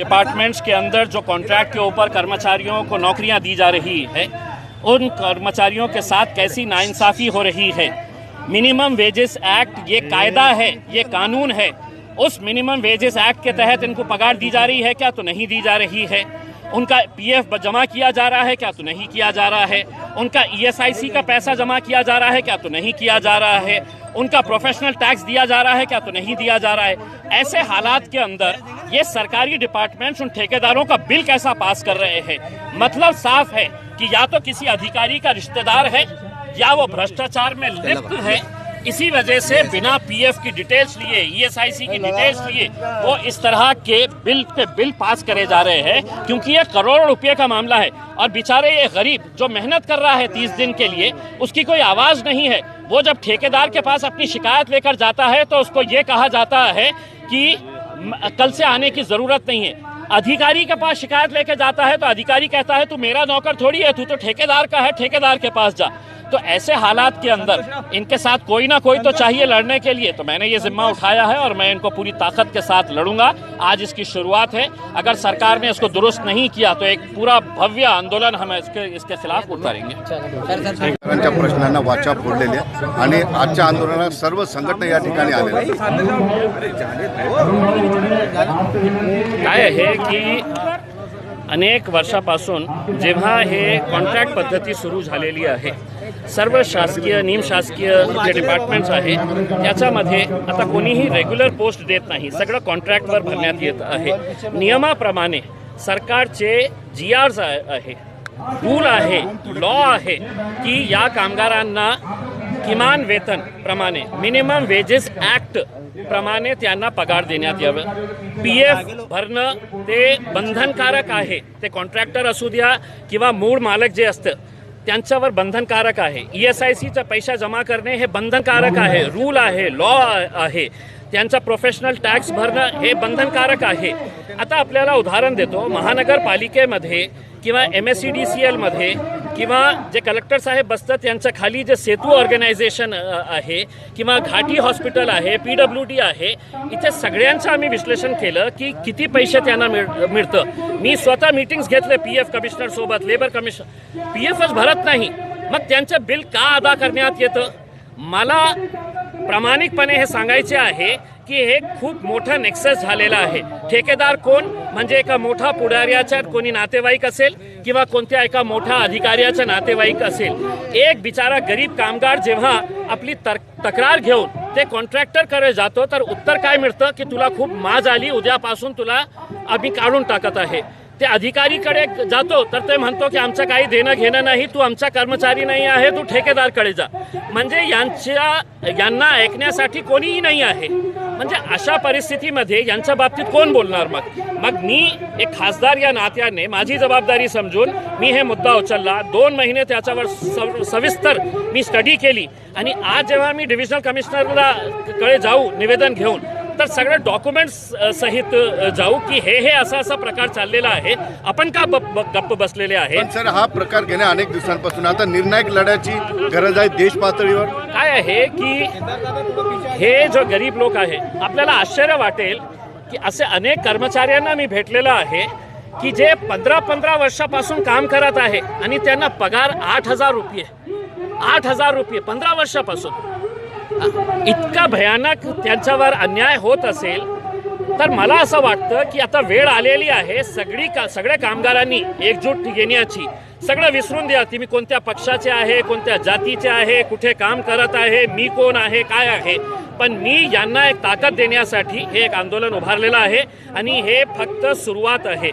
Departments के अंदर जो contract के ऊपर कर्मचारियों को नौकरियां दी जा रही है, उन कर्मचारियों के साथ कैसी नाइंसाफ़ी हो रही है। मिनिमम वेजेस एक्ट ये कायदा है, ये कानून है। उस मिनिमम वेजेस एक्ट के तहत इनको पगार दी जा रही है क्या? तो नहीं दी जा रही है। उनका पीएफ जमा किया जा रहा है क्या? तो नहीं किया जा रहा है। उनका ईएसआईसी का पैसा जमा किया जा रहा है क्या? तो नहीं किया जा रहा है। उनका प्रोफेशनल टैक्स दिया जा रहा है क्या? तो नहीं दिया जा रहा है। ऐसे हालात के अंदर ये सरकारी डिपार्टमेंट्स उन ठेकेदारों का बिल कैसा पास कर रहे हैं? मतलब साफ है कि या तो किसी अधिकारी का रिश्तेदार है या वो भ्रष्टाचार में लिप्त है। इसी वजह से बिना पीएफ की डिटेल्स लिए, ईएसआईसी की डिटेल्स लिए वो इस तरह के बिल पास करे जा रहे हैं, क्योंकि ये करोड़ों रुपए का मामला है। और बेचारे ये गरीब जो मेहनत कर रहा है 30 दिन के लिए, उसकी कोई आवाज़ नहीं है। वो जब ठेकेदार के पास अपनी शिकायत लेकर जाता है तो उसको ये कहा जाता है कि कल से आने की ज़रूरत नहीं है। अधिकारी के पास शिकायत लेकर जाता है तो अधिकारी कहता है तू मेरा नौकर थोड़ी है, तू तो ठेकेदार का है, ठेकेदार के पास जा। तो ऐसे हालात के अंदर इनके साथ कोई ना कोई तो चाहिए लड़ने के लिए। तो मैंने ये जिम्मा उठाया है और मैं इनको पूरी ताकत के साथ लड़ूंगा। आज इसकी शुरुआत है। अगर सरकार ने इसको दुरुस्त नहीं किया तो एक पूरा भव्य आंदोलन हम इसके खिलाफ उतारेंगे। प्रश्नांना वाचा फोडलेली आहे आणि आजच्या आंदोलनात सर्व संघटना या ठिकाणी आलेल्या काय आहे की अनेक वर्षापासून जेव्हा हे कॉन्ट्रॅक्ट पद्धती सुरू झालेली आहे, सर्व शासकीय निमशासकीय जे डिपार्टमेंट्स आहे त्याच्यामध्ये आता कोणीही रेग्युलर पोस्ट देत नाही, सगळं कॉन्ट्रॅक्टवर भरण्यात येत आहे। नियमाप्रमाणे सरकारचे GRs आहे, रूल आहे, लॉ आहे की या कामगारांना किमान वेतन प्रमाणे मिनिमम वेजेस ॲक्ट प्रमाणे त्यांना पगार देण्यात यावे। पीएफ भरणं ते बंधनकारक आहे, ते कॉन्ट्रॅक्टर असू द्या किंवा मूळ मालक जे असतं त्यांच्यावर बंधनकारक आहे। ईएसआयसीचा पैसा जमा करणे हे बंधनकारक आहे, रूल आहे, लॉ आहे। त्यांचा प्रोफेशनल टॅक्स भरणं हे बंधनकारक आहे। आता आपल्याला उदाहरण देतो, महानगरपालिकेमध्ये किंवा MSCDCL मध्ये किंवा जे कलेक्टर साहेब बसतात त्यांच्या खाली जे सेतू ऑर्गनायझेशन आहे किंवा घाटी हॉस्पिटल आहे, PWD आहे, इथे सगळ्यांचं आम्ही विश्लेषण केलं की किती पैसे त्यांना मिळतं। मी स्वतः मीटिंग्स घेतले PF कमिशनर सोबत, लेबर कमिशनर, PFच भरत नाही, मग त्यांचं बिल का अदा करण्यात येतं? मला प्रामाणिकपणे हे सांगायचे आहे की हे खूप मोठा नेक्सस झालेला आहे। ठेकेदार कोण? म्हणजे एका मोठा पुढाऱ्याचा कोणी नातेवाईक असेल किंवा कोणत्या एका मोठ्या अधिकाऱ्याचा नातेवाईक असेल। एक बिचारा गरीब कामगार जेव्हा आपली तक्रार घेऊन ते कॉन्ट्रॅक्टरकडे जातो तर उत्तर काय मिळतं की तुला खूप माज आली, उद्यापासून तुला आम्ही काढून टाकत आहे। ते अधिकारीकडे जातो तर ते म्हणतो की आमचं काही देणं घेणं नाही, तू आमचा कर्मचारी नाही आहे, तू ठेकेदारकडे जा। म्हणजे यांना ऐकण्यासाठी कोणीही नाही आहे। म्हणजे अशा परिस्थितीमध्ये यांच्या बाबतीत कोण बोलणार? मग मी एक खासदार या नात्याने माझी जबाबदारी समजून मी हे मुद्दा उचलला। 2 महिने त्याच्यावर सविस्तर मी स्टडी केली आणि आज जेव्हा मी डिव्हिजनल कमिशनरला कडे जाऊ निवेदन घेऊन तर सगळे डॉक्युमेंट्स सहित जाऊ की हे असा प्रकार चाललेला आहे, आपण का गप्प बसलेले आहे? पण सर, हा प्रकार गेल्या अनेक दिवसांपासून आता निर्णायक लढ्याची गरज आहे देश पातळीवर। काय आहे की हे जो गरीब लोक आहे, आपल्याला आश्चर्य वाटेल की असे अनेक कर्मचाऱ्यांना मी भेटलेला आहे की जे 15 वर्षापासून काम करत आहे आणि त्यांना पगार 8,000 रुपये 15 वर्षापासून। इतका भयानक त्यांच्यावर अन्याय होत असेल तर मला असं वाटतं की आता वेळ आलेली आहे सगळ्या कामगारांनी एकजूट येण्याची। सगळं विसरून द्या तुम्ही कोणत्या पक्षाचे आहे, कोणत्या जातीचे आहे, कुठे काम करत आहे, मी कोण आहे, काय आहे, पण मी यांना एक ताकद देण्यासाठी हे एक आंदोलन उभारलेलं आहे आणि हे फक्त सुरुवात आहे।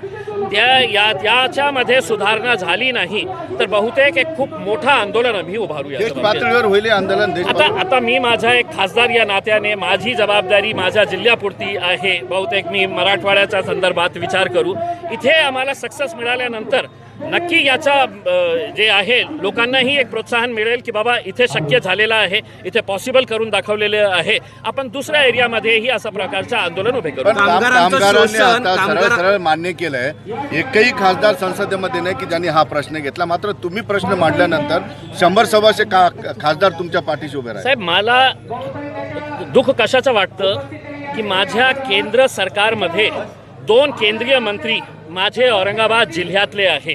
त्याच्यामध्ये सुधारणा झाली नाही तर बहुतेक एक खूप मोठा आंदोलन आम्ही उभारूया। देश पातळीवर होईल आंदोलन। आता मी माझा एक खासदार या नात्याने माझी जबाबदारी माझ्या जिल्ह्यापुरती आहे। बहुतेक मी मराठवाड्याच्या संदर्भात विचार करू। इथे आम्हाला सक्सेस मिळाल्यानंतर नक्की याचा जे आहे लोकांनाही एक प्रोत्साहन मिळेल की बाबा इथे शक्य झालेलं आहे, इथे पॉसिबल करून दाखवलेलं आहे, आपण दुसऱ्या एरियामध्येही अशा प्रकारचं आंदोलन उभे करू। कामगारांनी आता सरळ मान्य केलंय, एकही खासदार संसदेमध्ये नाही की ज्यांनी हा प्रश्न घेतला, मात्र तुम्ही प्रश्न मांडल्यानंतर 100 खासदार तुमच्या पाठीशी उभे राहिले। साहेब, मला दुःख कशाचं वाटतं की माझ्या केंद्र सरकारमध्ये 2 केंद्रीय मंत्री माझे औरंगाबाद जिल्ह्यातले आहे.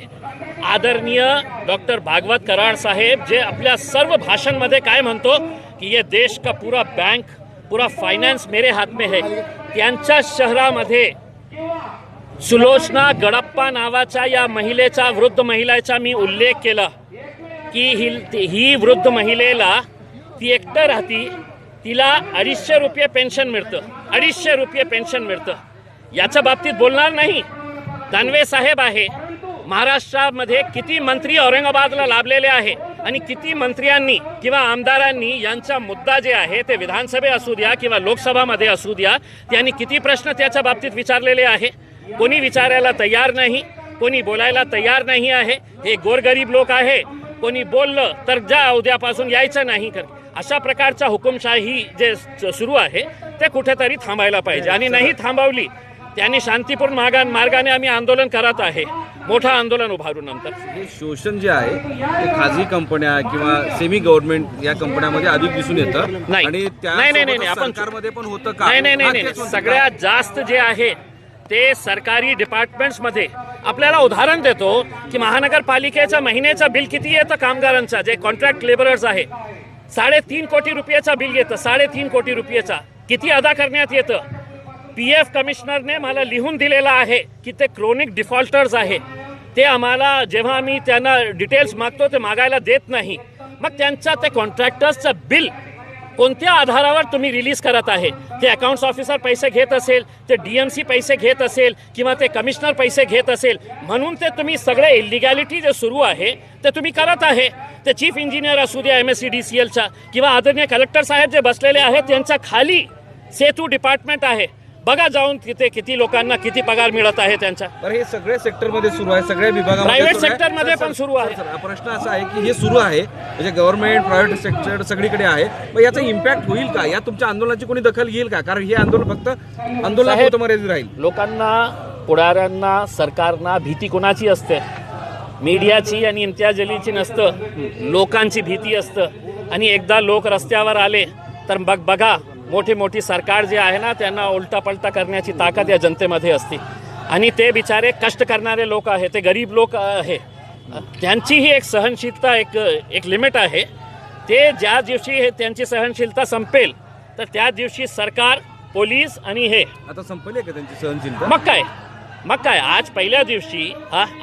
आदरणीय डॉक्टर भागवत कराड साहेब, जे आपल्या सर्व भाषणमध्ये काय म्हणतो की ये देश का पूरा बैंक, पूरा फाइनेंस मेरे हाथ में है. त्यांच्या शहरामध्ये सुलोचना गडप्पा नावाच्या या महिलेचा, वृद्ध महिलेचा मी उल्लेख केला की ही वृद्ध महिलेला, ती एकटं राहती, तिला 250 रुपये पेन्शन मिळतं. 250 रुपये पेन्शन मिळतं. याच्या बाबतीत बोलणार नाही. दानवे साहेब आहे. महाराष्ट्रामध्ये किती मंत्री औरंगाबादला लाभलेले आहे आणि किती मंत्र्यांनी किंवा आमदारांनी यांचा मुद्दा जे आहे ते विधानसभे असू द्या किंवा लोकसभामध्ये असू द्या, त्यांनी किती प्रश्न त्याच्या बाबतीत विचारलेले आहे. कोणी विचारायला तयार नाही, कोणी बोलायला तयार नाही आहे. हे गोरगरीब लोक आहे. कोणी बोललं तर जा, उद्यापासून यायचं नाही. अशा प्रकारचा हुकुमशाही जे सुरू आहे ते कुठेतरी थांबायला पाहिजे आणि नाही थांबवली त्यांनी शांतीपूर्ण मार्गाने आम्ही आंदोलन करत आहे. मोठं आंदोलन उभारू. नंतर हे शोषण जे आहे ते खाजगी कंपन्या किंवा सेमी गव्हर्नमेंट या कंपन्यांमध्ये अधिक दिसून येतं नाही. आणि नाही, आपण सरकारमध्ये पण होतं का? नाही. सगळ्यात जास्त जे आहे ते सरकारी डिपार्टमेंट्समध्ये. आपल्याला उदाहरण देतो की महानगरपालिकेच्या महिन्याचं बिल किती येतं कामगारांचा, जे कॉन्ट्रॅक्ट लेबरर्स आहे. 3.5 कोटी रुपयाचा बिल येतं. 3.5 कोटी रुपयाचा किती अदा करण्यात येतं. PF कमिशनरने मला लिहून दिलेलं आहे की ते क्रोनिक डिफॉल्टर्स आहे. ते आम्हाला जेव्हा आम्ही त्यांना डिटेल्स मागतो ते मागायला देत नाही. मग त्यांच्या ते कॉन्ट्रॅक्टर्सचं बिल कोणत्या आधारावर तुम्ही रिलीज करत आहे. ते अकाउंट्स ऑफिसर पैसे घेत असेल, ते DMC पैसे घेत असेल किंवा ते कमिशनर पैसे घेत असेल, म्हणून ते तुम्ही सगळे इलिगॅलिटी जे सुरू आहे ते तुम्ही करत आहे. ते चीफ इंजिनियर असू द्या MSCDCLचा किंवा आदरणीय कलेक्टर साहेब जे बसलेले आहेत त्यांच्या खाली सेतू डिपार्टमेंट आहे. बघा जाऊन तिथे किती लोकांना किती पगार मिळत आहे त्यांचा. तर हे सगळ्या सेक्टरमध्ये सुरू आहे, सगळ्या विभागामध्ये प्रायव्हेट सुरू आहे. सेक्टरमध्ये पण सुरू आहे. प्रश्न असा आहे की हे सुरू आहे म्हणजे गव्हर्नमेंट प्रायव्हेट सेक्टर सगळीकडे आहे, मग याचा इम्पॅक्ट होईल का? या तुमच्या आंदोलनाची कोणी दखल घेईल का? कारण हे आंदोलन फक्त आंदोलनापुरतं मर्यादित राहील. लोकांना, पुढाऱ्यांना, सरकारना भीती कोणाची असते? मीडियाची आणि इम्तियाज अलीची नसतं, लोकांची भीती असतं. आणि एकदा लोक रस्त्यावर आले तर बघा मोठी सरकार जे आहे ना त्यांना उलटापलटा करण्याची ताकद या जनतेमध्ये असते. आणि ते बिचारे कष्ट करणारे लोक आहे, ते गरीब लोक आहे, त्यांचीही एक सहनशीलता एक लिमिट आहे. ते ज्या दिवशी त्यांची सहनशीलता संपेल तर त्या दिवशी सरकार, पोलीस आणि हे आता संपली का त्यांची सहनशीलता? मग काय आज पहिल्या दिवशी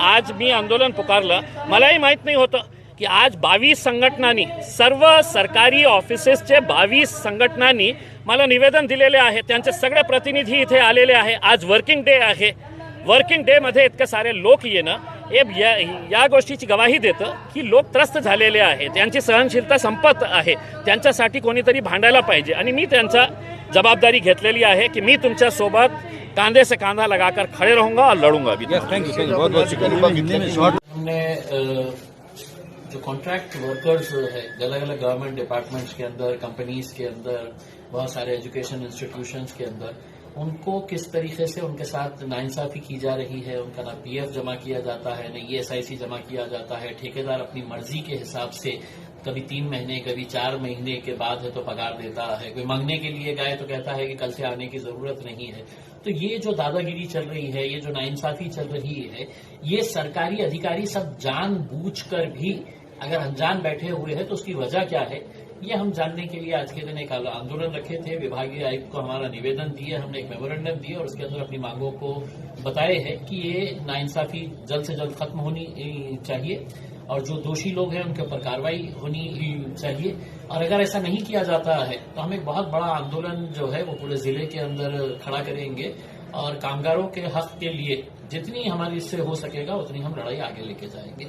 आज मी आंदोलन पुकारलं. मलाही माहीत नाही होतं की आज 22 संघटनांनी, सर्व सरकारी ऑफिसेसचे 22 संघटनांनी मला निवेदन दिलेले आहे. त्यांचे सगळे प्रतिनिधी इथे आलेले आहे. आज वर्किंग डे आहे. वर्किंग डेमध्ये इतके सारे लोक येणं हे या गोष्टीची गवाही देतं की लोक त्रस्त झालेले आहे. त्यांची सहनशीलता संपत आहे. त्यांच्यासाठी कोणीतरी भांडायला पाहिजे आणि मी त्यांचा जबाबदारी घेतलेली आहे की मी तुमच्या सोबत कांधे से कांधा लगाकर खड़े रहूंगा और लड़ूंगा भी. जो कॉन्ट्रैक्ट वर्कर्स है अलग अलग गवर्नमेंट डिपार्टमेंट्स के अंदर, कंपनीज के अंदर, बहुत सारे एजुकेशन इंस्टीट्यूशंस के अंदर, उनको किस तरीके से उनके साथ नाइंसाफी की जा रही है. उनका ना PF जमा किया जाता है, न ESIC जमा किया जाता है. ठेकेदार अपनी मर्जी के हिसाब से कभी 3 महीने, कभी 4 महीने के बाद है तो पगार देता है. कोई मांगने के लिए गए तो कहता है कि कल से आने की जरूरत नहीं है. तो ये जो दादागिरी चल रही है, ये जो नाइंसाफी चल रही है, ये सरकारी अधिकारी सब जानबूझकर भी अगर अनजान बैठे हुए हैं तो उसकी वजह क्या है, ये हम जानने के लिए आज के दिन एक आंदोलन रखे थे. विभागीय आयुक्त को हमारा निवेदन दिए, हमने एक मेमोरेंडम दिया और उसके अंदर अपनी मांगों को बताए हैं कि ये नाइंसाफी जल्द से जल्द खत्म होनी चाहिए और जो दोषी लोग हैं उनके ऊपर कार्रवाई होनी चाहिए. और अगर ऐसा नहीं किया जाता है तो हम एक बहुत बड़ा आंदोलन जो है वो पूरे जिले के अंदर खड़ा करेंगे और कामगारों के हक के लिए जितनी हमारी इससे हो सकेगा उतनी हम लड़ाई आगे लेके जाएंगे.